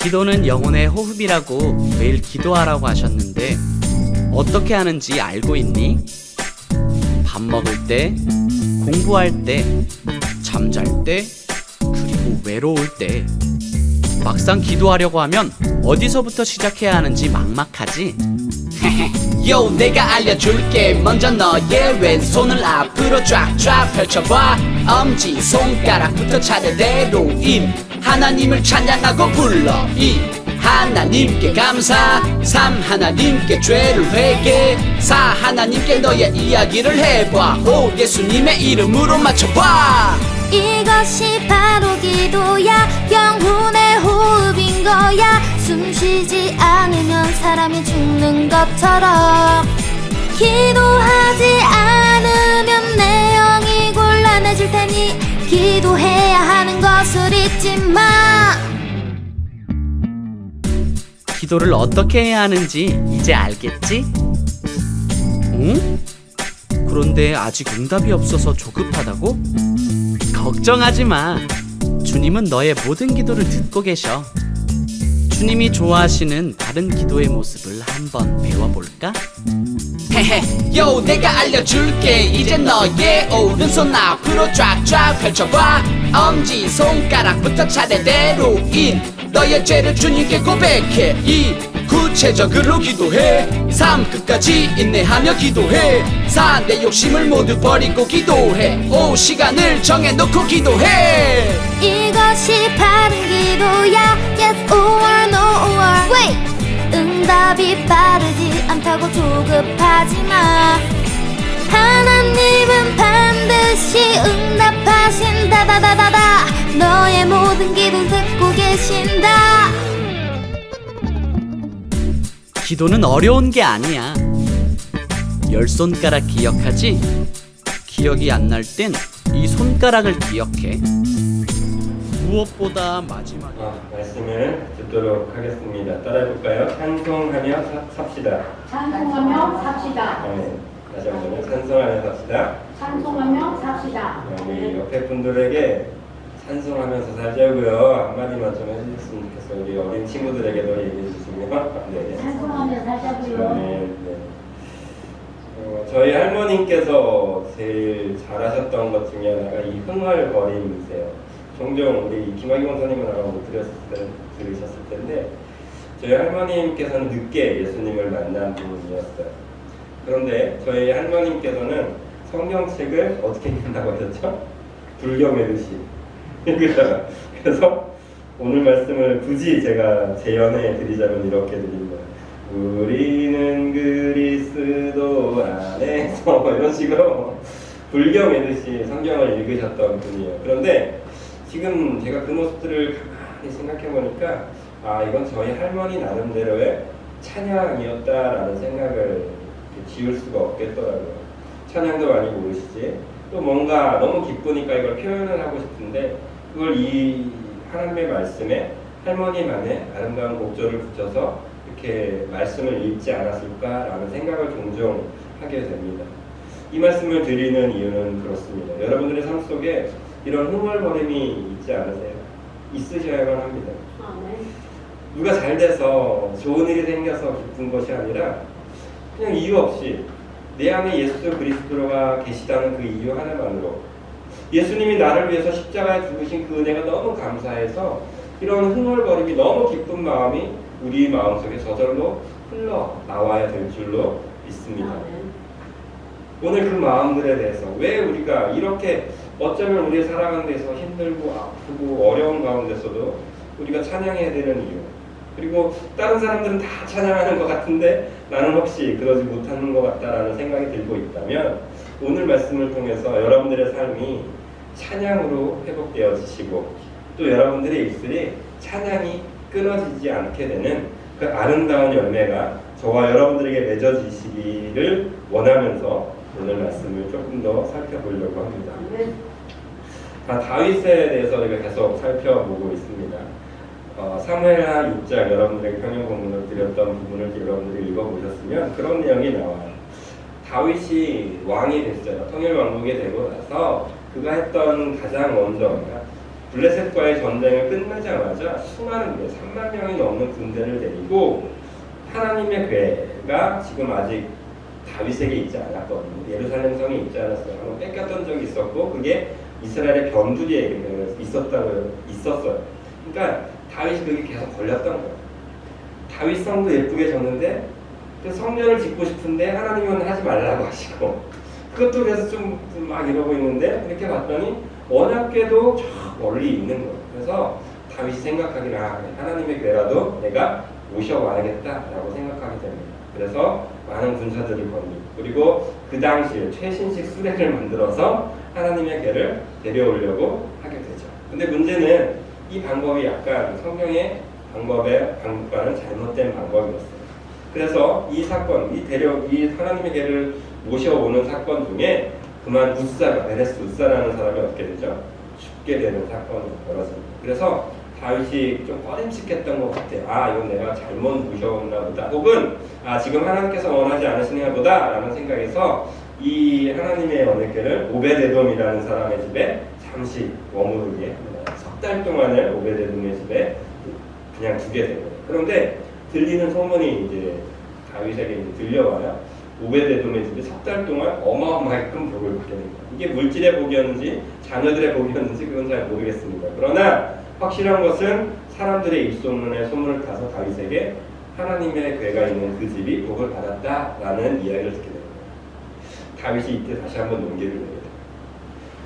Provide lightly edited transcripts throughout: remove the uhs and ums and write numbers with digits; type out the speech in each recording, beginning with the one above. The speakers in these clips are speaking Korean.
기도는 영혼의 호흡이라고 매일 기도하라고 하셨는데 어떻게 하는지 알고 있니? 밥 먹을 때, 공부할 때, 잠잘 때, 그리고 외로울 때. 막상 기도하려고 하면 어디서부터 시작해야 하는지 막막하지? 요, 내가 알려줄게. 먼저 너의 왼손을 앞으로 쫙쫙 펼쳐봐. 엄지손가락부터 차례대로 하나님을 찬양하고 불러. 하나님께 감사. 하나님께 죄를 회개. 하나님께 너의 이야기를 해봐. 예수님의 이름으로 맞춰봐. 이것이 바로 기도야. 영혼의 호흡인 거야. 숨 쉬지 않으면 사람이 죽는 것처럼 기도하지 않으면 내 영이 곤란해질 테니 기도해야 하는 것을 잊지 마. 기도를 어떻게 해야 하는지 이제 알겠지? 응? 그런데 아직 응답이 없어서 조급하다고? 걱정하지 마. 주님은 너의 모든 기도를 듣고 계셔. 주님이 좋아하시는 다른 기도의 모습을 한번 배워볼까? 요, 내가 알려줄게. 이제 너의 오른손 앞으로 쫙쫙 펼쳐봐. 엄지손가락부터 차례대로 너의 죄를 주님께 고백해. 구체적으로 기도해. 끝까지 인내하며 기도해. 내 욕심을 모두 버리고 기도해. 시간을 정해놓고 기도해. 이것이 바른 기도야. Yes or no or wait. 응답이 빠르지 않다고 조급하지 마. 하나님은 반드시 응답하신다. 너의 모든 기도 듣고 계신다. 기도는 어려운 게 아니야. 열 손가락 기억하지? 기억이 안 날 땐 이 손가락을 기억해. 무엇보다 마지막에 말씀을 듣도록 하겠습니다. 따라해볼까요? 찬송하며 삽시다. 찬송하며 삽시다. 네. 다시 한번 찬송하며 삽시다. 찬송하며 삽시다. 우리 옆에 분들에게 찬송하면서 살자고요. 한마디만 좀 해주셨으면 좋겠어요. 우리 어린 친구들에게도 얘기해 주시면. 네. 찬송하며 살자고요. 네. 저희 할머님께서 제일 잘하셨던 것 중에 하나가 이 흥얼거림이세요. 종종 우리 김학의 권사님은 아마 못 들으셨을 텐데 저희 할머님께서는 늦게 예수님을 만난 분이었어요. 그런데 저희 할머님께서는 성경책을 어떻게 읽는다고 하셨죠? 불경 읽듯이 읽으셔요. 그래서 오늘 말씀을 굳이 제가 재연해 드리자면 이렇게 드립니다. 우리는 그리스도 안에서 이런 식으로 불경 읽듯이 성경을 읽으셨던 분이에요. 그런데 지금 제가 그 모습들을 가만히 생각해 보니까 이건 저희 할머니 나름대로의 찬양이었다라는 생각을 지울 수가 없겠더라고요. 찬양도 많이 모르시지. 또 뭔가 너무 기쁘니까 이걸 표현을 하고 싶은데 그걸 이 하나님의 말씀에 할머니만의 아름다운 곡조를 붙여서 이렇게 말씀을 읽지 않았을까라는 생각을 종종 하게 됩니다. 이 말씀을 드리는 이유는 그렇습니다. 여러분들의 삶 속에 이런 흥얼거림이 있지 않으세요? 있으셔야만 합니다. 누가 잘 돼서 좋은 일이 생겨서 기쁜 것이 아니라 그냥 이유 없이 내 안에 예수 그리스도가 계시다는 그 이유 하나만으로 예수님이 나를 위해서 십자가에 죽으신 그 은혜가 너무 감사해서 이런 흥얼거림이 너무 기쁜 마음이 우리 마음속에 저절로 흘러나와야 될 줄로 믿습니다. 오늘 그 마음들에 대해서 왜 우리가 이렇게 어쩌면 우리의 살아가는 데서 힘들고 아프고 어려운 가운데서도 우리가 찬양해야 되는 이유, 그리고 다른 사람들은 다 찬양하는 것 같은데 나는 혹시 그러지 못하는 것 같다라는 생각이 들고 있다면 오늘 말씀을 통해서 여러분들의 삶이 찬양으로 회복되어지시고 또 여러분들의 입술이 찬양이 끊어지지 않게 되는 그 아름다운 열매가 저와 여러분들에게 맺어지시기를 원하면서 오늘 말씀을 조금 더 살펴보려고 합니다. 다윗에 대해서 우리가 계속 살펴보고 있습니다. 사무엘하 6장 여러분들에게 평행 본문을 드렸던 부분을 여러분들이 읽어보셨으면 그런 내용이 나와요. 다윗이 왕이 됐어요. 통일 왕국이 되고 나서 그가 했던 가장 먼저 블레셋과의 전쟁을 끝나자마자 수많은 개, 3만 명이 넘는 군대를 데리고 하나님의 괴가 지금 아직 다윗에게 있지 않았거든요. 예루살렘 성에 있지 않았어요. 한번 뺏겼던 적이 있었고 그게 이스라엘의 견두리에게 있었어요. 그러니까 다윗이 그게 계속 걸렸던 거예요. 다윗 성도 예쁘게 졌는데 그 성전을 짓고 싶은데 하나님은 하지 말라고 하시고 그것도 그래서 좀 막 이러고 있는데 이렇게 봤더니 언약궤도 저 멀리 있는 거예요. 그래서 다윗이 생각하기를 하나님의 괴라도 내가 모셔와야겠다라고 생각하게 됩니다. 그래서 많은 군사들을 건리고 그리고 그 당시에 최신식 수레를 만들어서 하나님의 괴를 데려오려고 하게 되죠. 근데 문제는 이 방법이 약간 성경의 방법과는 잘못된 방법이었어요. 그래서 이 사건, 이 하나님의 괴를 모셔오는 사건 중에 그만 베레스 우사라는 사람이 어떻게 되죠? 죽게 되는 사건이 벌어집니다. 그래서 다윗이 좀 꺼림칙했던 것 같아요. 이건 내가 잘못 모셔왔나 보다. 혹은 지금 하나님께서 원하지 않으시나 보다 라는 생각에서 이 하나님의 언약궤를 오베데돔이라는 사람의 집에 잠시 머무르게 합니다. 석 달 동안을 오베데돔의 집에 그냥 두게 됩니다. 그런데 들리는 소문이 이제 다윗에게 이제 들려와요. 오베데돔의 집에 석 달 동안 어마어마하게 큰 복을 받게 됩니다. 이게 물질의 복이었는지 자녀들의 복이었는지 그건 잘 모르겠습니다. 그러나 확실한 것은 사람들의 입소문에 소문을 타서 다윗에게 하나님의 괴가 있는 그 집이 복을 받았다라는 이야기를 듣게 됩니다. 다윗이 이때 다시 한번 용기를 내게 됩니다.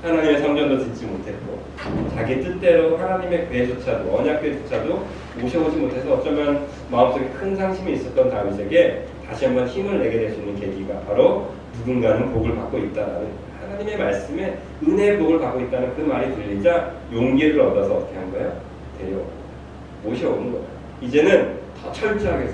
하나님의 성전도 짓지 못했고 자기 뜻대로 하나님의 괴조차도 언약궤조차도 모셔오지 못해서 어쩌면 마음속에 큰 상심이 있었던 다윗에게 다시 한번 힘을 내게 될 수 있는 계기가 바로 누군가는 복을 받고 있다라는 하나님의 말씀에 은혜의 복을 받고 있다는 그 말이 들리자 용기를 얻어서 어떻게 한 거예요? 모셔오는 거예요. 이제는 더 철저하게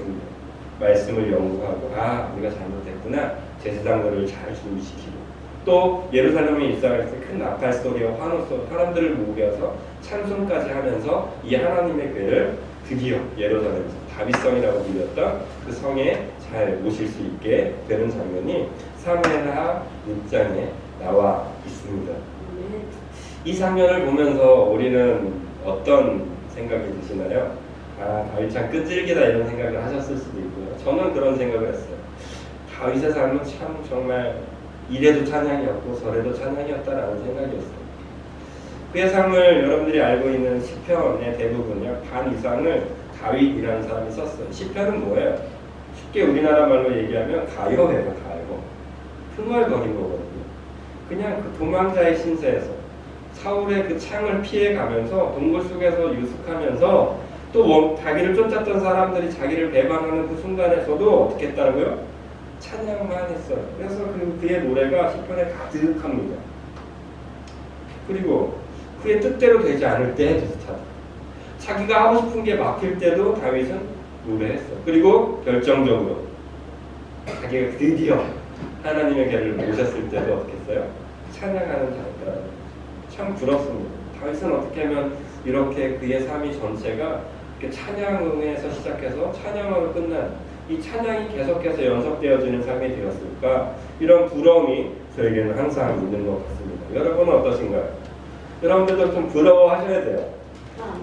말씀을 연구하고 우리가 잘못했구나. 제사장들을 잘 준비시키고 또 예루살렘에 입성할 때 큰 나팔 소리와 환호 소리 사람들을 모으면서 찬송까지 하면서 이 하나님의 괴를 드디어 예루살렘에서 다윗성이라고 불렸던 그 성에 잘 모실 수 있게 되는 장면이 사무엘하 6장에 나와 있습니다. 이 장면을 보면서 우리는 어떤 생각이 드시나요? 다윗 참 끈질기다 이런 생각을 하셨을 수도 있고요. 저는 그런 생각을 했어요. 다윗의 삶은 참 정말 이래도 찬양이었고 저래도 찬양이었다라는 생각이었어요. 그의 삶을 여러분들이 알고 있는 시편의 대부분요 반 이상을 다윗이라는 사람이 썼어요. 시편은 뭐예요? 쉽게 우리나라 말로 얘기하면 가요예요. 가요. 흥얼거린 거거든요. 그냥 그 도망자의 신세에서 사울의 그 창을 피해가면서 동굴 속에서 유숙하면서 또 자기를 쫓았던 사람들이 자기를 배반하는 그 순간에서도 어떻게 했다고요? 찬양만 했어요. 그래서 그의 노래가 시편에 가득합니다. 그리고 그의 뜻대로 되지 않을 때 비슷하다. 자기가 하고 싶은 게 막힐 때도 다윗은 노래했어요. 그리고 결정적으로 자기가 드디어 하나님의 괴를 모셨을 때도 어떻게 했어요? 찬양하는 자였다. 참 부럽습니다. 다윗은 어떻게 하면 이렇게 그의 삶이 전체가 찬양에서 시작해서 찬양으로 끝난 이 찬양이 계속해서 연속되어지는 삶이 되었을까? 이런 부러움이 저에게는 항상 있는 것 같습니다. 여러분은 어떠신가요? 여러분들도 좀 부러워하셔야 돼요.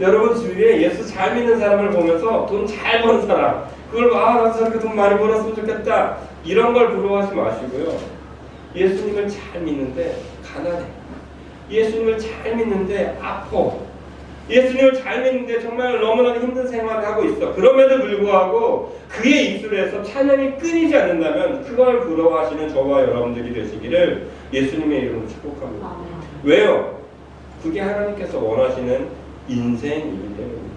여러분 주위에 예수 잘 믿는 사람을 보면서 돈 잘 번 사람, 그걸 나도 저렇게 돈 많이 벌었으면 좋겠다, 이런 걸 부러워하지 마시고요. 예수님을 잘 믿는데 가난해. 예수님을 잘 믿는데 아파. 예수님을 잘 믿는데 정말 너무나도 힘든 생활을 하고 있어. 그럼에도 불구하고 그의 입술에서 찬양이 끊이지 않는다면 그걸 부러워하시는 저와 여러분들이 되시기를 예수님의 이름으로 축복합니다. 왜요? 그게 하나님께서 원하시는 인생이기 때문입니다.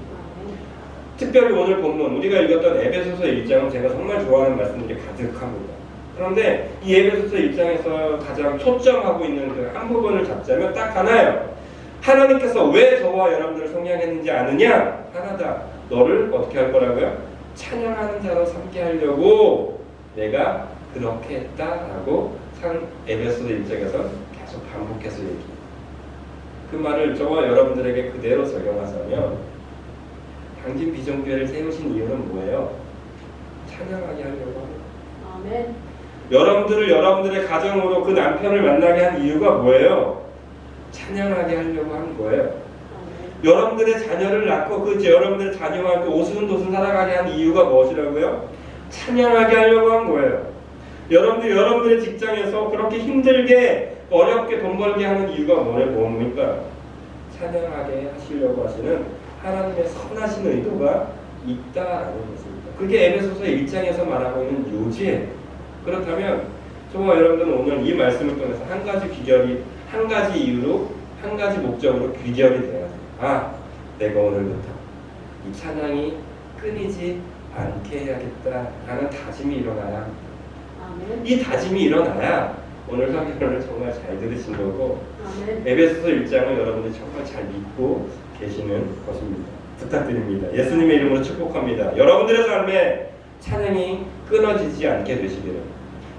특별히 오늘 본문 우리가 읽었던 에베소서 1장은 제가 정말 좋아하는 말씀들이 가득합니다. 그런데 이 에베소서 1장에서 가장 초점하고 있는 그 한 부분을 잡자면 딱 하나예요. 하나님께서 왜 저와 여러분들을 성령했는지 아느냐? 하나다. 너를 어떻게 할 거라고요? 찬양하는 자로 삼게 하려고 내가 그렇게 했다라고 에베소서 1장에서 계속 반복해서 얘기해요. 그 말을 저와 여러분들에게 그대로 적용하자면 당진 비전교회를 세우신 이유는 뭐예요? 찬양하게 하려고 합니다. 아멘. 여러분들을 여러분들의 가정으로 그 남편을 만나게 한 이유가 뭐예요? 찬양하게 하려고 한 거예요. 여러분들의 자녀를 낳고 그 여러분들의 자녀와 함께 오순도순 살아가게 한 이유가 무엇이라고요? 찬양하게 하려고 한 거예요. 여러분들의 직장에서 그렇게 힘들게 어렵게 돈 벌게 하는 이유가 뭡니까? 찬양하게 하시려고 하시는 하나님의 선하신 의도가 있다라는 것입니다. 그게 에베소서 1장에서 말하고 있는 요지예요. 그렇다면 저와 여러분들은 오늘 이 말씀을 통해서 한 가지 이유로 한 가지 목적으로 귀결이 돼야 돼요. 아, 내가 오늘부터 이 찬양이 끊이지 않게 해야겠다라는 다짐이 일어나야 합니다. 아멘. 이 다짐이 일어나야 오늘 설교를 정말 잘 들으신 거고 아멘. 에베소서 1장을 여러분들이 정말 잘 믿고 계시는 것입니다. 부탁드립니다. 예수님의 이름으로 축복합니다. 여러분들의 삶에 찬양이 끊어지지 않게 되시기를,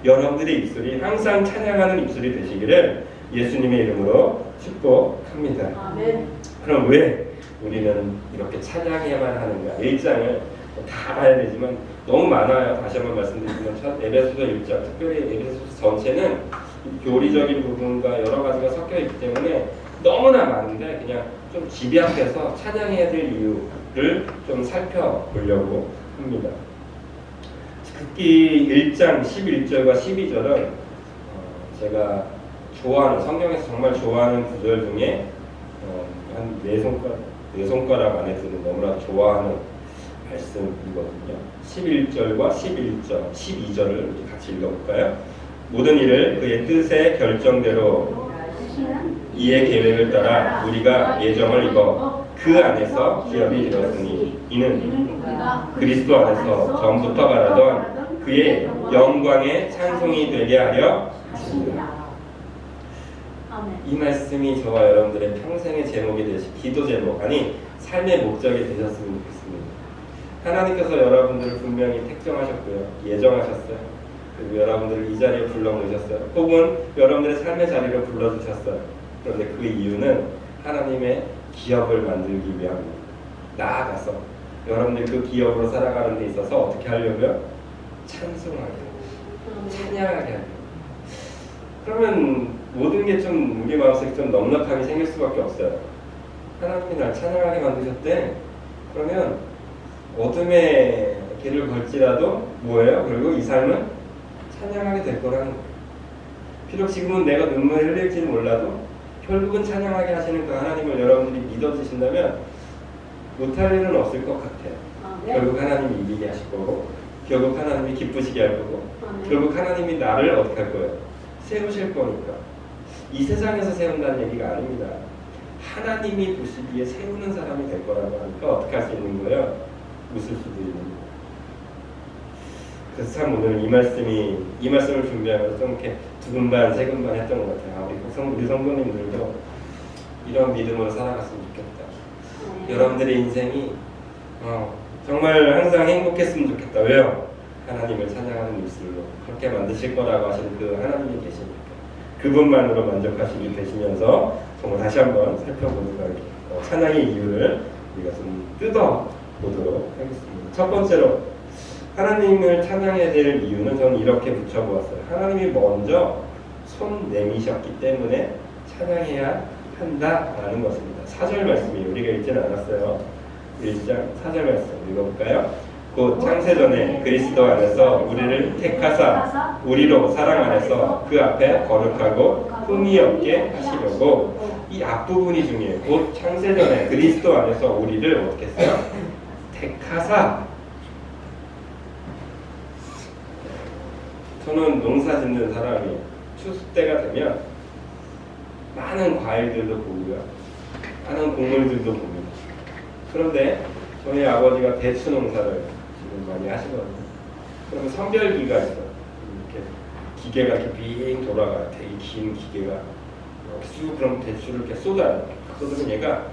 여러분들의 입술이 항상 찬양하는 입술이 되시기를 예수님의 이름으로 축복합니다. 아멘. 그럼 왜 우리는 이렇게 찬양해야만 하는가? 1장을 다 봐야 되지만 너무 많아요. 다시 한번 말씀드리지만 에베소서 1장, 특별히 에베소서 전체는 교리적인 부분과 여러 가지가 섞여 있기 때문에 너무나 많은데 그냥 좀 집약해서 찬양해야 될 이유를 좀 살펴보려고 합니다. 특히 1장 11절과 12절은 제가 좋아하는, 성경에서 정말 좋아하는 구절 중에 한 네 손가락 안에 드는 너무나 좋아하는 말씀이거든요. 11절과 11절, 12절을 같이 읽어볼까요? 모든 일을 그의 뜻의 결정대로 이의 계획을 따라 우리가 예정을 입어 그 안에서 기업이 이뤘으니 이는 그리스도 안에서 전부터 바라던 그의 영광의 찬송이 되게 하려 하십니다. 이 말씀이 저와 여러분들의 평생의 제목이 되시, 기도 제목, 아니 삶의 목적이 되셨으면 좋겠습니다. 하나님께서 여러분들을 분명히 택정하셨고요, 예정하셨어요. 그리고 여러분들을 이 자리에 불러놓으셨어요. 혹은 여러분들의 삶의 자리로 불러주셨어요. 그런데 그 이유는 하나님의 기업을 만들기 위함입니다. 나아가서 여러분들 그 기업으로 살아가는 데 있어서 어떻게 하려고요? 찬송하게, 찬양하게 하려고. 그러면 모든 게 좀 우리 마음속에 좀 넉넉하게 생길 수밖에 없어요. 하나님이 날 찬양하게 만드셨대. 그러면 어둠의 길을 걸지라도 뭐예요? 그리고 이 삶은 찬양하게 될 거라는 거예요. 비록 지금은 내가 눈물을 흘릴지는 몰라도 결국은 찬양하게 하시는 그 하나님을 여러분들이 믿어주신다면 못할 일은 없을 것 같아요. 결국 하나님이 이기게 하실 거고, 결국 하나님이 기쁘시게 할 거고, 결국 하나님이 나를 어떻게 할 거예요? 세우실 거니까. 이 세상에서 세운다는 얘기가 아닙니다. 하나님이 보시기에 세우는 사람이 될 거라고 하니까 어떻게 할 수 있는 거예요? 웃을 수도 있는 거예요. 그래서 참 오늘 이 말씀을 준비하면서 좀 이렇게 두근반 세근반 했던 것 같아요. 우리 성도님들도 이런 믿음으로 살아갔으면 좋겠다. 여러분들의 인생이 정말 항상 행복했으면 좋겠다. 왜요? 하나님을 찬양하는 입술로 그렇게 만드실 거라고 하시는 그 하나님이 계시니까 그분만으로 만족하시게 되시면서 정말 다시 한번 살펴보도록 하겠습니다. 찬양의 이유를 우리가 좀 뜯어보도록 하겠습니다. 첫 번째로 하나님을 찬양해야 될 이유는 저는 이렇게 붙여보았어요. 하나님이 먼저 손 내미셨기 때문에 찬양해야 한다라는 것입니다. 4절 말씀이 우리가 읽지는 않았어요. 1장 4절 말씀 읽어볼까요? 곧 창세전에 그리스도 안에서 우리를 택하사 우리로 사랑 안에서 그 앞에 거룩하고 흠이 없게 하시려고. 이 앞부분이 중요해요. 곧 창세전에 그리스도 안에서 우리를 어떻게 했어요? 택하사. 저는 농사 짓는 사람이 추수 때가 되면 많은 과일들도 보고요, 많은 곡물들도 봅니다. 그런데 저희 아버지가 대추 농사를 지금 많이 하시거든요. 그러면 선별기가 있어요. 이렇게 기계가 이렇게 빙 돌아가요. 되게 긴 기계가 이렇게 쭉 그럼 대추를 이렇게 쏟아요. 쏟으면 얘가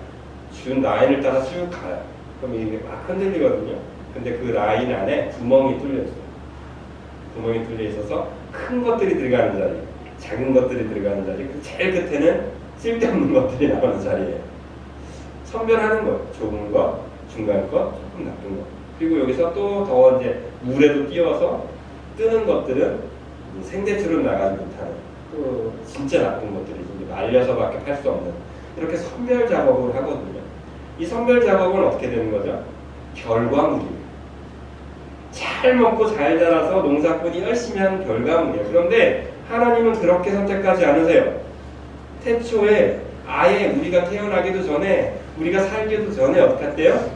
준 라인을 따라 쭉 가요. 그럼 이게 막 흔들리거든요. 근데 그 라인 안에 구멍이 뚫려 있어요. 구멍이 뚫려 있어서 큰 것들이 들어가는 자리, 작은 것들이 들어가는 자리, 그 제일 끝에는 쓸데없는 것들이 나오는 자리예요. 선별하는 거예요. 좋은 것, 중간 것, 조금 나쁜 것. 그리고 여기서 또 더 이제 물에도 띄워서 뜨는 것들은 생대추로 나가지 못하는, 또 진짜 나쁜 것들이 이제 말려서밖에 팔 수 없는, 이렇게 선별 작업을 하거든요. 이 선별 작업은 어떻게 되는 거죠? 결과물이에요. 잘 먹고 잘 자라서 농사꾼이 열심히 한 결과물이에요. 그런데 하나님은 그렇게 선택하지 않으세요. 태초에 아예 우리가 태어나기도 전에, 우리가 살기도 전에 어떻게 했대요?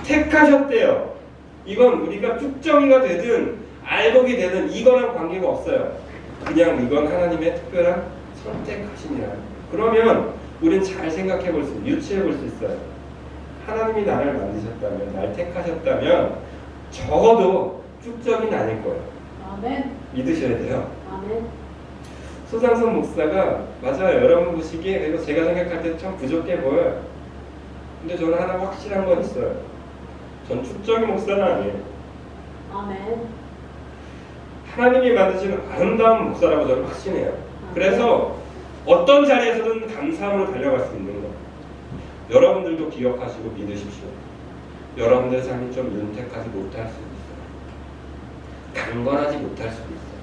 택하셨대요. 이건 우리가 쭉정이가 되든 알곡이 되든 이거랑 관계가 없어요. 그냥 이건 하나님의 특별한 선택하심이라. 그러면 우린 잘 생각해 볼 수, 유추해 볼 수 있어요. 하나님이 나를 만드셨다면, 날 택하셨다면 적어도 쭉정이는 아닐 거예요. 아멘. 믿으셔야 돼요. 아멘. 소상선 목사가 맞아요. 여러분 보시기에 그리고 제가 생각할 때 참 부족해 보여요. 근데 저는 하나 확실한 건 있어요. 전 축적인 목사는 아니에요. 아멘. 하나님이 만드시는 아름다운 목사라고 저는 확신해요. 그래서 어떤 자리에서든 감사함으로 달려갈 수 있는 거예요. 여러분들도 기억하시고 믿으십시오. 여러분들의 삶이 좀 윤택하지 못할 수도 있어요. 강건하지 못할 수도 있어요.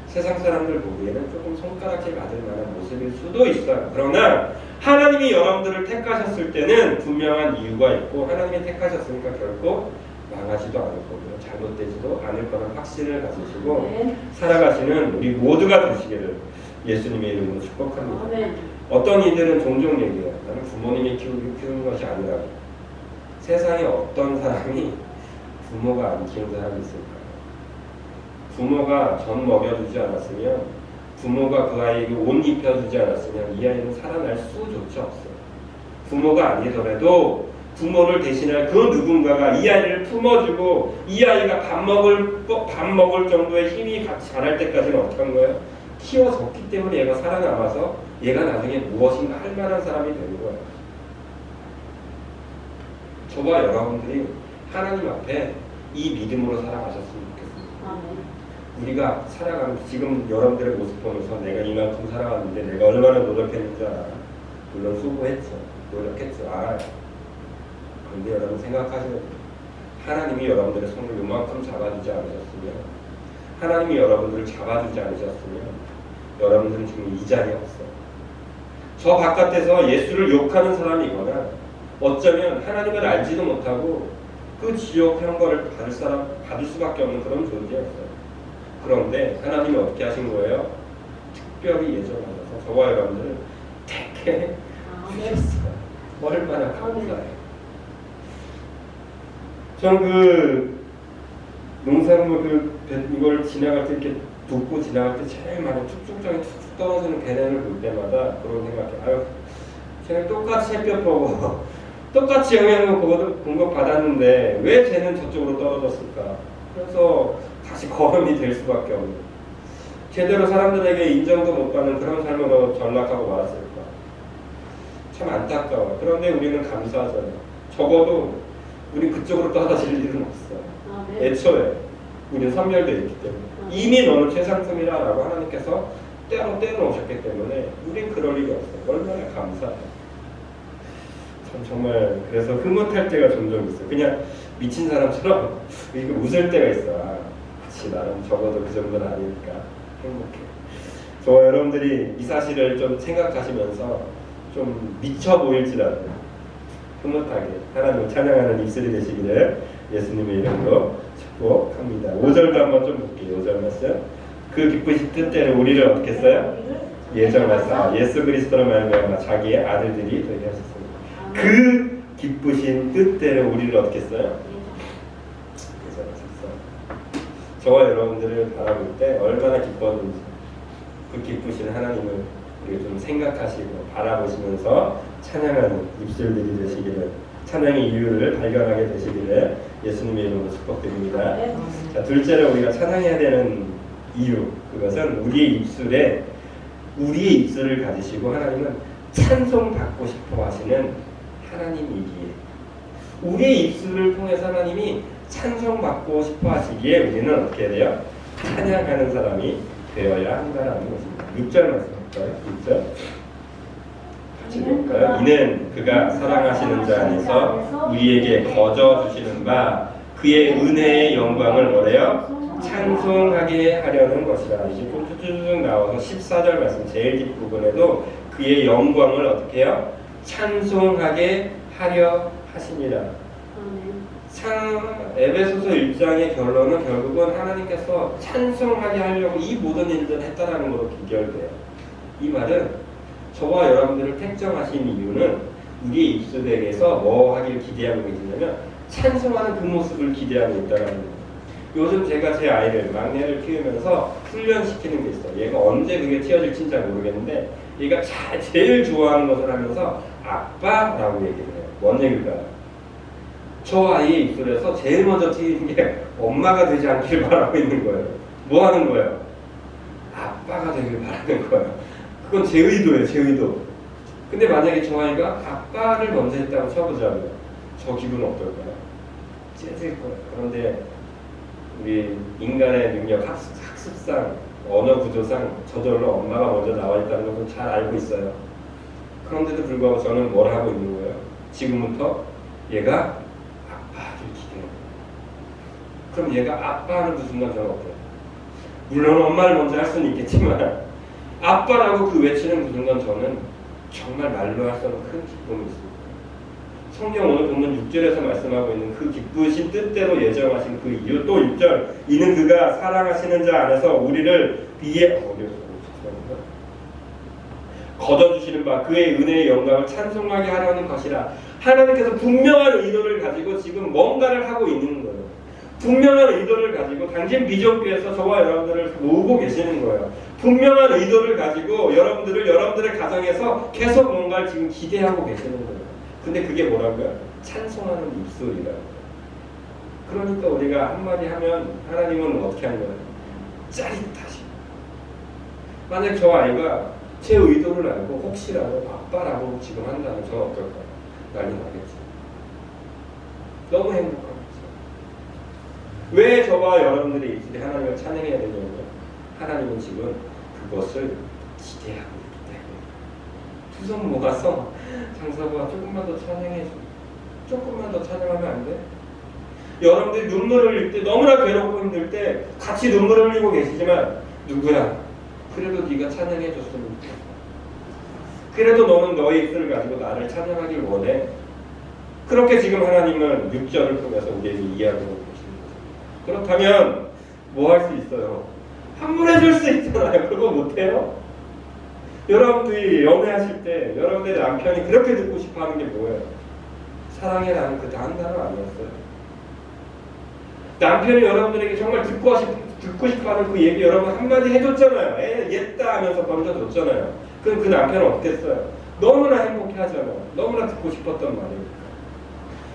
세상 사람들 보기에는 조금 손가락질 받을 만한 모습일 수도 있어요. 그러나 하나님이 여러분들을 택하셨을 때는 분명한 이유가 있고, 하나님이 택하셨으니까 결코 망하지도 않을 거고요. 잘못되지도 않을 거라는 확신을 가지시고 아멘. 살아가시는 우리 모두가 되시기를 예수님의 이름으로 축복합니다. 아멘. 어떤 이들은 종종 얘기해요. 나는 부모님이 키우는 것이 아니라고. 세상에 어떤 사람이 부모가 안 키운 사람이 있을까요? 부모가 젖 먹여주지 않았으면, 부모가 그 아이에게 옷 입혀주지 않았으면 이 아이는 살아날 수조차 없어요. 부모가 아니더라도 부모를 대신할 그 누군가가 이 아이를 품어주고, 이 아이가 밥 먹을 정도의 힘이 같이 자랄 때까지는 어떻게 한 거예요? 키워줬기 때문에 얘가 살아남아서 얘가 나중에 무엇인가 할 만한 사람이 되는 거예요. 저와 여러분들이 하나님 앞에 이 믿음으로 살아가셨으면 좋겠습니다. 아멘. 우리가 살아가는, 지금 여러분들의 모습 보면서 내가 이만큼 살아왔는데 내가 얼마나 노력했는지 알아. 물론 수고했죠. 노력했죠. 알아요. 그런데 여러분 생각하셔야 돼요. 하나님이 여러분들의 손을 이만큼 잡아주지 않으셨으면, 하나님이 여러분들을 잡아주지 않으셨으면 여러분들은 지금 이 자리에 없어요. 저 바깥에서 예수를 욕하는 사람이거나 어쩌면 하나님을 알지도 못하고 그 지옥 형벌을 받을 수밖에 없는 그런 존재였어요. 그런데 하나님이 어떻게 하신 거예요? 특별히 예정하셔서 저와 여러분들을 택해 주셨어요. 얼마나 감사해요. 전 그 농산물 이걸 지나갈 때 이렇게 돋고 지나갈 때 제일 많이 쭉쭉장이 툭툭 떨어지는 걔네를 볼 때마다 그런 생각해. 아유, 쟤는 똑같이 햇볕 보고 똑같이 영향을 공급 받았는데 왜 쟤는 저쪽으로 떨어졌을까? 그래서 다시 거름이 될 수밖에 없는, 제대로 사람들에게 인정도 못 받는 그런 삶으로 전락하고 말았을까? 참 안타까워요. 그런데 우리는 감사하잖아요. 적어도 우리 그쪽으로 떨어질 일은 없어요. 아멘. 애초에 우리는 선별되어 있기 때문에 이미 너는 최상급이라고 하나님께서 때로 떼어놓으셨기 때문에 우린 그럴 일이 없어요. 얼마나 감사해요. 참 정말 그래서 흐뭇할 때가 종종 있어요. 그냥 미친 사람처럼 이렇게 웃을 때가 있어. 아, 그치, 나는 적어도 그 정도는 아니니까 행복해. 저와 여러분들이 이 사실을 좀 생각하시면서 좀 미쳐 보일지라도 흐뭇하게 하나님을 찬양하는 입술이 되시기를 예수님의 이름으로 축복합니다. 5절도 한번 좀 볼게요. 5절 말씀. 그 기쁘신 뜻대로 우리를 어떻게 했어요? 예정하사 예수 그리스도로 말미암아 자기의 아들들이 되게 하셨습니다. 그 기쁘신 뜻대로 우리를 어떻게 했어요? 예정하셨어요. 저와 여러분들을 바라볼 때 얼마나 기뻤는지 그 기쁘신 하나님을 우리가 좀 생각하시고 바라보시면서 찬양하는 입술들이 되시기를, 찬양의 이유를 발견하게 되시기를 예수님의 이름으로 축복드립니다. 자, 둘째로 우리가 찬양해야 되는 이유, 그것은 우리의 입술을 가지시고 하나님은 찬송받고 싶어 하시는 하나님이기에, 우리의 입술을 통해서 하나님이 찬송받고 싶어 하시기에 우리는 어떻게 해야 돼요? 찬양하는 사람이 되어야 한다라는 것입니다. 6절 말씀 볼까요? 6절 같이 볼까요? 이는 그가 사랑하시는 자 안에서 우리에게 거저 주시는 바 그의 은혜의 영광을 뭐래요? 찬송하게 하려는 것이라. 이제 쭉쭉쭉 나와서 14절 말씀 제일 뒷부분에도 그의 영광을 어떻게 해요? 찬송하게 하려 하시니라. 아멘. 에베소서 1장의 결론은 결국은 하나님께서 찬송하게 하려고 이 모든 일들을 했다라는 것으로 귀결돼요. 이 말은 저와 여러분들을 택정하신 이유는 우리의 입술에게서 뭐 하기를 기대하고 계시냐면 찬송하는 그 모습을 기대하고 있다는 거예요. 요즘 제가 제 아이를 막내를 키우면서 훈련시키는 게 있어요. 얘가 언제 그게 튀어질지 잘 모르겠는데 얘가 제일 좋아하는 것을 하면서 아빠라고 얘기를 해요. 뭔 얘기일까요? 저 아이의 입술에서 제일 먼저 튀는 게 엄마가 되지 않기를 바라고 있는 거예요. 뭐 하는 거예요? 아빠가 되길 바라는 거예요. 그건 제 의도예요. 제 의도. 근데 만약에 저 아이가 아빠를 먼저 했다고 쳐보자면 저 기분은 어떨까요? 째질 거예요. 그런데 우리 인간의 능력, 학습상, 언어 구조상 저절로 엄마가 먼저 나와 있다는 것은 잘 알고 있어요. 그런데도 불구하고 저는 뭘 하고 있는 거예요? 지금부터 얘가 아빠를 기대해요. 그럼 얘가 아빠를 그 순간 저는 어때요? 물론 엄마를 먼저 할 수는 있겠지만 아빠라고 그 외치는 그 순간 저는 정말 말로 할 수 없는 큰 기쁨이 있습니다. 성경 오늘 본문 6절에서 말씀하고 있는 그 기쁘신 뜻대로 예정하신 그 이유, 또 6절 이는 그가 사랑하시는 자 안에서 우리를 거둬주시는 바 그의 은혜의 영광을 찬송하게 하려는 것이라. 하나님께서 분명한 의도를 가지고 지금 뭔가를 하고 있는 거예요. 분명한 의도를 가지고 당신 비전교회에서 저와 여러분들을 모으고 계시는 거예요. 분명한 의도를 가지고 여러분들의 가정에서 계속 뭔가를 지금 기대하고 계시는 거예요. 근데 그게 뭐라고요? 찬송하는 입술이라고요. 그러니까 우리가 한마디 하면 하나님은 어떻게 하는 거예요? 짜릿하시. 만약 저 아이가 제 의도를 알고 혹시라도 아빠라고 지금 한다면 저는 어떨까요? 난리 나겠죠. 너무 행복하겠죠. 왜 저와 여러분들의 입술이 하나님을 찬양해야 되냐면 하나님은 지금 그것을 기대하고 있기 때문에. 두 손 모아서 장사가 조금만 더 찬양해줘. 조금만 더 찬양하면 안 돼? 여러분들이 눈물을 흘릴 때 너무나 괴롭고 힘들 때 같이 눈물을 흘리고 계시지만 누구야? 그래도 네가 찬양해줬으면 좋겠어. 그래도 너는 너의 입술을 가지고 나를 찬양하길 원해. 그렇게 지금 하나님은 6절을 통해서 우리에게 이해하고 계십니다. 그렇다면 뭐 할 수 있어요? 환물해줄 수 있잖아요. 그거 못해요? 여러분들이 연애하실 때 여러분들의 남편이 그렇게 듣고 싶어하는 게 뭐예요? 사랑해라는 그 단 단어 아니었어요? 남편이 여러분들에게 정말 듣고 싶어하는 그 얘기 여러분 한마디 해줬잖아요. 옛다 하면서 던져줬잖아요. 그럼 그 남편은 어땠어요? 너무나 행복해하잖아요. 너무나 듣고 싶었던 말이에요.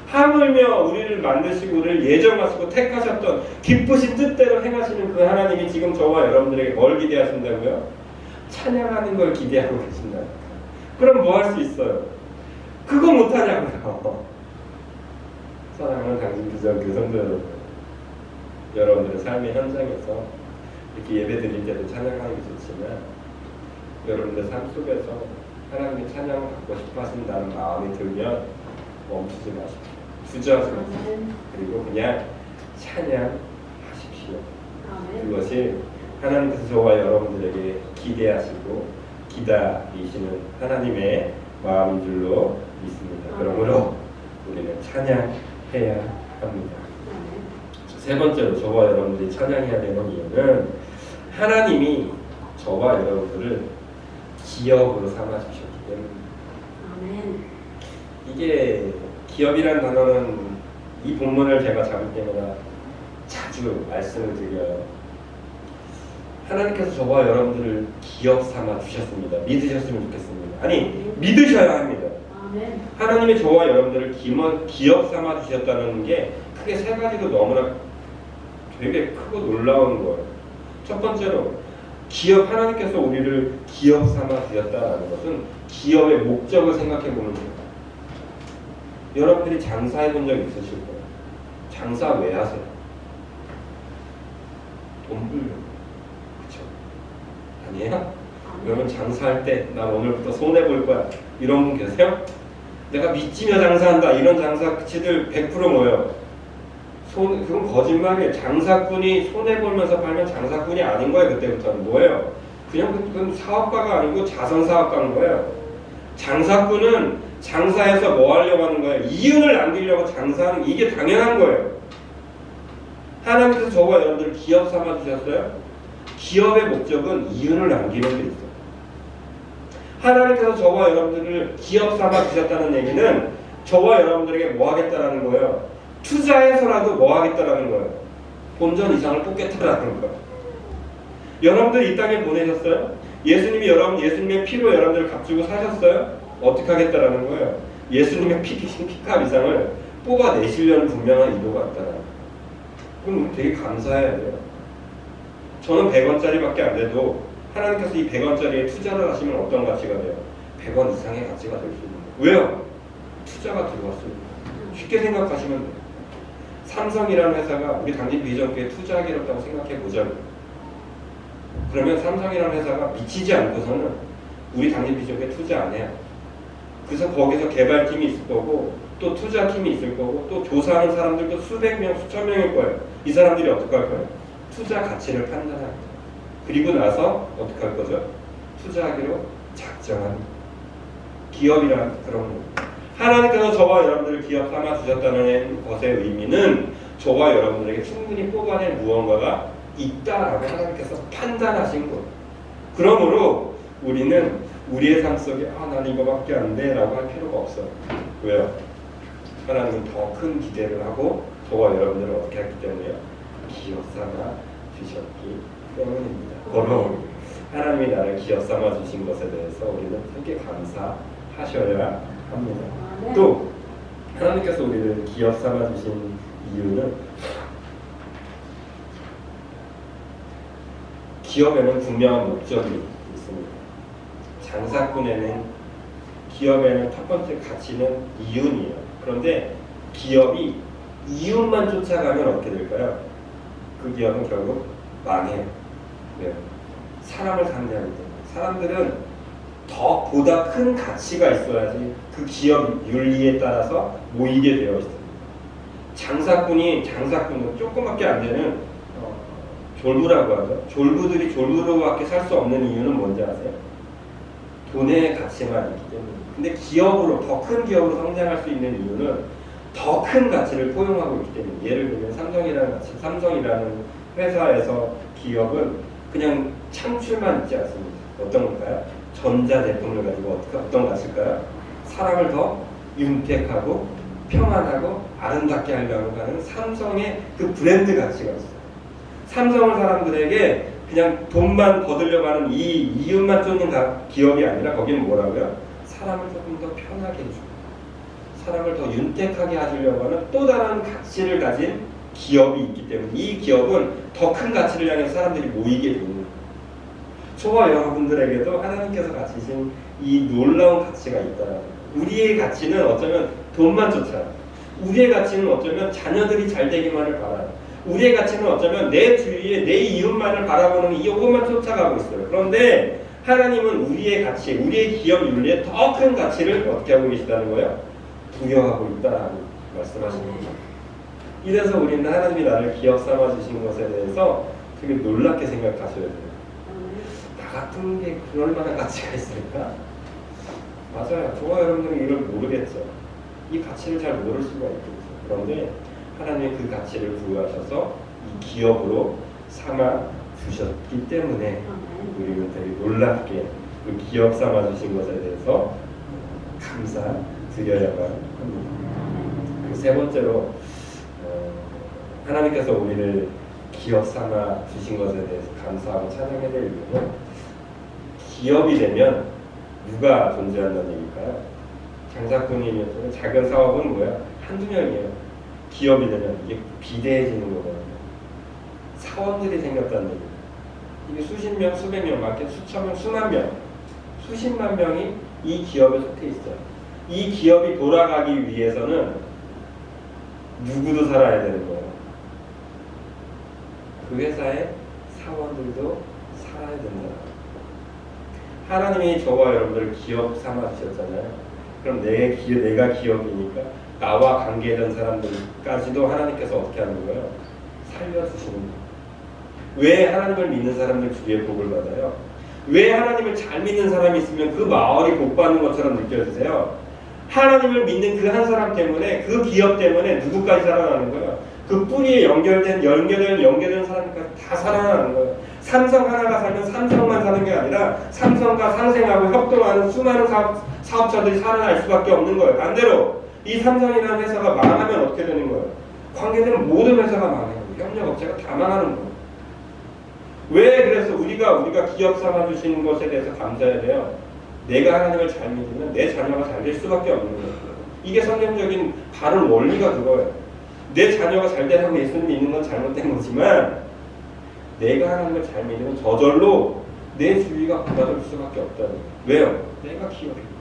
하물며 우리를 만드시고 우리를 예정하시고 택하셨던 기쁘신 뜻대로 행하시는 그 하나님이 지금 저와 여러분들에게 뭘 기대하신다고요? 찬양하는 걸 기대하고 계신다. 그럼 뭐 할 수 있어요? 그거 못하냐고요. 사랑하는 당신 비전교 성도 여러분, 여러분들의 삶의 현장에서 이렇게 예배 드릴 때도 찬양하는 게 좋지만 여러분들 삶 속에서 하나님의 찬양을 받고 싶어 하신다는 마음이 들면 멈추지 마십시오. 주저하지 마십시오. 그리고 그냥 찬양하십시오. 그것이 하나님께서 저와 여러분들에게 기대하시고 기다리시는 하나님의 마음인 줄로 믿습니다. 그러므로 우리는 찬양해야 합니다. 세 번째로 저와 여러분들이 찬양해야 되는 이유는 하나님이 저와 여러분들을 기업으로 삼아주셨기 때문입니다. 이게 기업이라는 단어는 이 본문을 제가 잡을 때마다 자주 말씀을 드려요. 하나님께서 저와 여러분들을 기업 삼아 주셨습니다. 믿으셨으면 좋겠습니다. 아니, 믿으셔야 합니다. 하나님이 저와 여러분들을 기업 삼아 주셨다는 게 크게 세 가지로 너무나 되게 크고 놀라운 거예요. 첫 번째로 하나님께서 우리를 기업 삼아 주셨다는 것은 기업의 목적을 생각해 보는 거예요. 여러분들이 장사해 본 적 있으실 거예요. 장사 왜 하세요? 돈 벌려고. 그쵸? 아니에요? 여러분 장사할 때 나 오늘부터 손해볼 거야 이런 분 계세요? 내가 미치며 장사한다 이런 장사치들 100% 뭐예요? 그건 거짓말이에요. 장사꾼이 손해보면서 팔면 장사꾼이 아닌 거예요. 그때부터는 뭐예요? 그건 사업가가 아니고 자선사업가인 거예요. 장사꾼은 장사해서 뭐 하려고 하는 거예요? 이윤을 남기려고 장사하는 이게 당연한 거예요. 하나님께서 저와 여러분들 기업 삼아 주셨어요. 기업의 목적은 이윤을 남기는 데 있어요. 하나님께서 저와 여러분들을 기업 삼아 주셨다는 얘기는 저와 여러분들에게 뭐 하겠다라는 거예요? 투자해서라도 뭐 하겠다라는 거예요? 본전 이상을 뽑겠다라는 거예요. 여러분들 이 땅에 보내셨어요? 예수님의 피로 여러분들을 값주고 사셨어요? 어떻게 하겠다라는 거예요? 예수님의 피값 이상을 뽑아내시려는 분명한 의도가 있다라는 거예요. 그럼 되게 감사해야 돼요. 저는 100원짜리밖에 안 돼도 하나님께서 이 100원짜리에 투자를 하시면 어떤 가치가 돼요? 100원 이상의 가치가 될 수 있는 거예요. 왜요? 투자가 들어왔어요. 쉽게 생각하시면 돼요. 삼성이라는 회사가 우리 당진 비전교회 투자하기로 생각해 보자고요. 그러면 삼성이라는 회사가 미치지 않고서는 우리 당진 비전교회 투자 안 해요. 그래서 거기서 개발팀이 있을 거고 또 투자팀이 있을 거고 또 조사하는 사람들도 수백 명, 수천 명일 거예요. 이 사람들이 어떻게 할 거예요? 투자 가치를 판단할 거예요. 그리고 나서 어떻게 할 거죠? 투자하기로 작정한 기업이란 그런 거예요. 하나님께서 저와 여러분들을 기업 삼아 주셨다는 것의 의미는 저와 여러분들에게 충분히 뽑아낼 무언가가 있다라고 하나님께서 판단하신 거예요. 그러므로 우리는 우리의 삶 속에 난 이거밖에 안 돼 라고 할 필요가 없어요. 왜요? 하나님은 더 큰 기대를 하고 저와 여러분들을 어떻게 했기 때문에요? 기업 삼아 주셨기 때문입니다. 바로 하나님이 나를 기업 삼아 주신 것에 대해서 우리는 되게 감사하셔야 합니다. 또 하나님께서 우리를 기업 삼아 주신 이유는 기업에는 분명한 목적이 있습니다. 장사꾼에는 기업에는 첫 번째 가치는 이윤이에요. 그런데 기업이 이윤만 쫓아가면 어떻게 될까요? 그 기업은 결국 망해요. 네. 사람을 상대하기 때문에 사람들은 더 보다 큰 가치가 있어야지 그 기업 윤리에 따라서 모이게 되어 있습니다. 장사꾼은 조금밖에 안 되는 졸부라고 하죠. 졸부들이 졸부로밖에 살 수 없는 이유는 뭔지 아세요? 돈의 가치만 있기 때문에. 근데 기업으로 더 큰 기업으로 성장할 수 있는 이유는 더 큰 가치를 포용하고 있기 때문에. 예를 들면 삼성이라는 회사에서 기업은 그냥 창출만 있지 않습니다. 어떤 걸까요? 전자제품을 가지고 어떤 가치일까요? 사람을 더 윤택하고 평안하고 아름답게 하려고 하는 삼성의 그 브랜드 가치가 있어요. 삼성을 사람들에게 그냥 돈만 거두려고 하는 이 이윤만 쫓는 기업이 아니라 거기는 뭐라고요? 사람을 조금 더 편하게 해주고 사람을 더 윤택하게 하시려고 하는 또 다른 가치를 가진 기업이 있기 때문에 이 기업은 더 큰 가치를 향해서 사람들이 모이게 되는 거예요. 저와 여러분들에게도 하나님께서 가지신 이 놀라운 가치가 있다. 우리의 가치는 어쩌면 돈만 쫓아요. 우리의 가치는 어쩌면 자녀들이 잘 되기만을 바라요. 우리의 가치는 어쩌면 내 주위에 내 이웃만을 바라보는 이것만 쫓아가고 있어요. 그런데 하나님은 우리의 가치, 우리의 기업 윤리에 더 큰 가치를 어떻게 하고 계시다는 거예요? 부여하고 있다라고 말씀하시는 거예요. 이래서 우리는 하나님이 나를 기업 삼아 주신 것에 대해서 되게 놀랍게 생각하셔야 돼요. 나 같은 게 그럴 만한 가치가 있을까? 맞아요. 저와 여러분들은 이걸 모르겠죠. 이 가치를 잘 모를 수가 있겠죠. 그런데 하나님이 그 가치를 부여하셔서 이 기업으로 삼아 주셨기 때문에 우리는 되게 놀랍게 그 기업 삼아 주신 것에 대해서 감사드려야만 합니다. 그 세 번째로 하나님께서 우리를 기업 삼아 주신 것에 대해서 감사하고 찬양해야 될 이유는 기업이 되면 누가 존재한다는 얘기일까요? 장사꾼이면 작은 사업은 뭐야? 한두 명이에요. 기업이 되면 이게 비대해지는 거거든요. 사원들이 생겼다는 얘기예요. 이게 수십 명, 수백 명, 많게 수천 명, 수만 명, 수십만 명이 이 기업에 속해 있어요. 이 기업이 돌아가기 위해서는 누구도 살아야 되는 거예요. 그 회사의 사원들도 살아야 된다. 하나님이 저와 여러분들을 기업 삼아 주셨잖아요. 그럼 내가 기업이니까 나와 관계된 사람들까지도 하나님께서 어떻게 하는 거예요? 살려주시는 거예요. 왜 하나님을 믿는 사람들 주위에 복을 받아요? 왜 하나님을 잘 믿는 사람이 있으면 그 마을이 복 받는 것처럼 느껴지세요? 하나님을 믿는 그 한 사람 때문에, 그 기업 때문에 누구까지 살아나는 거예요? 그 뿌리에 연결된 사람까지 다 살아나는 거예요. 삼성 하나가 살면 삼성만 사는 게 아니라 삼성과 상생하고 협동하는 수많은 사업자들이 살아날 수밖에 없는 거예요. 반대로 이 삼성이라는 회사가 망하면 어떻게 되는 거예요? 관계되는 모든 회사가 망해요. 협력업체가 다 망하는 거예요. 왜 그래서 우리가 기업 삼아주시는 것에 대해서 감사해야 돼요? 내가 하나님을 잘 믿으면 내 자녀가 잘 될 수밖에 없는 거예요. 이게 성경적인 바른 원리가 그거예요. 내 자녀가 잘 되라고 예수님 믿는 건 잘못된 거지만 내가 하나님을 잘 믿으면 저절로 내 주위가 받아줄 수밖에 없다는 거예요. 왜요? 내가 기업이니까.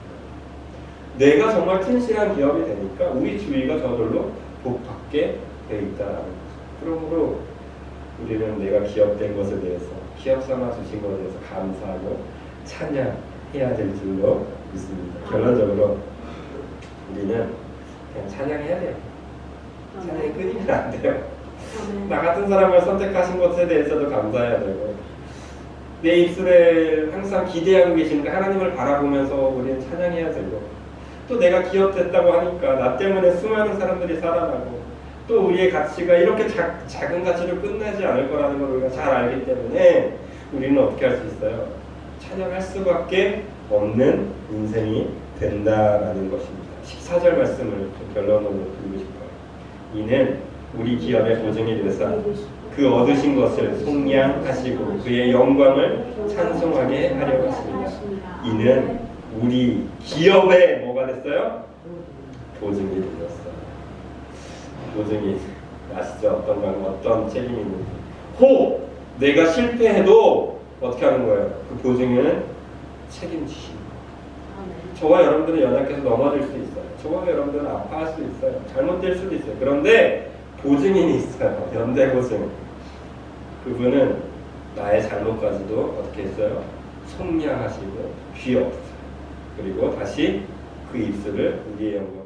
내가 정말 튼실한 기업이 되니까 우리 주위가 저절로 복받게 돼 있다라는 거죠. 그러므로 우리는 내가 기업된 것에 대해서, 기업 삼아 주신 것에 대해서 감사하고 찬양해야 될 줄로 믿습니다. 결론적으로 우리는 그냥 찬양해야 돼요. 찬양이 끊이면 안 돼요. 나 같은 사람을 선택하신 것에 대해서도 감사해야 되고, 내 입술에 항상 기대하고 계시니까 하나님을 바라보면서 우리는 찬양해야 되고, 또 내가 기업됐다고 하니까 나 때문에 수많은 사람들이 살아나고, 또 우리의 가치가 이렇게 작은 가치로 끝나지 않을 거라는 걸 우리가 잘 알기 때문에 우리는 어떻게 할 수 있어요? 찬양할 수밖에 없는 인생이 된다라는 것입니다. 14절 말씀을 좀 결론으로 드리고 싶어요. 이는 우리 기업의 보증이 되사 그 얻으신 것을 속량하시고 그의 영광을 찬송하게 하려 하십니다. 이는 우리 기업의 뭐가 됐어요? 보증이 되었어요. 보증이 아시죠? 어떤 책임이 있는지. 혹 내가 실패해도 어떻게 하는 거예요? 그 보증은 책임지십니다. 저와 여러분들은 연약해서 넘어질 수 있어요. 저와 여러분들은 아파할 수 있어요. 잘못될 수도 있어요. 그런데 보증인이 있어요. 연대보증. 그분은 나의 잘못까지도 어떻게 했어요? 속량하시고 귀 없어요. 그리고 다시 그 입술을 우리의 영광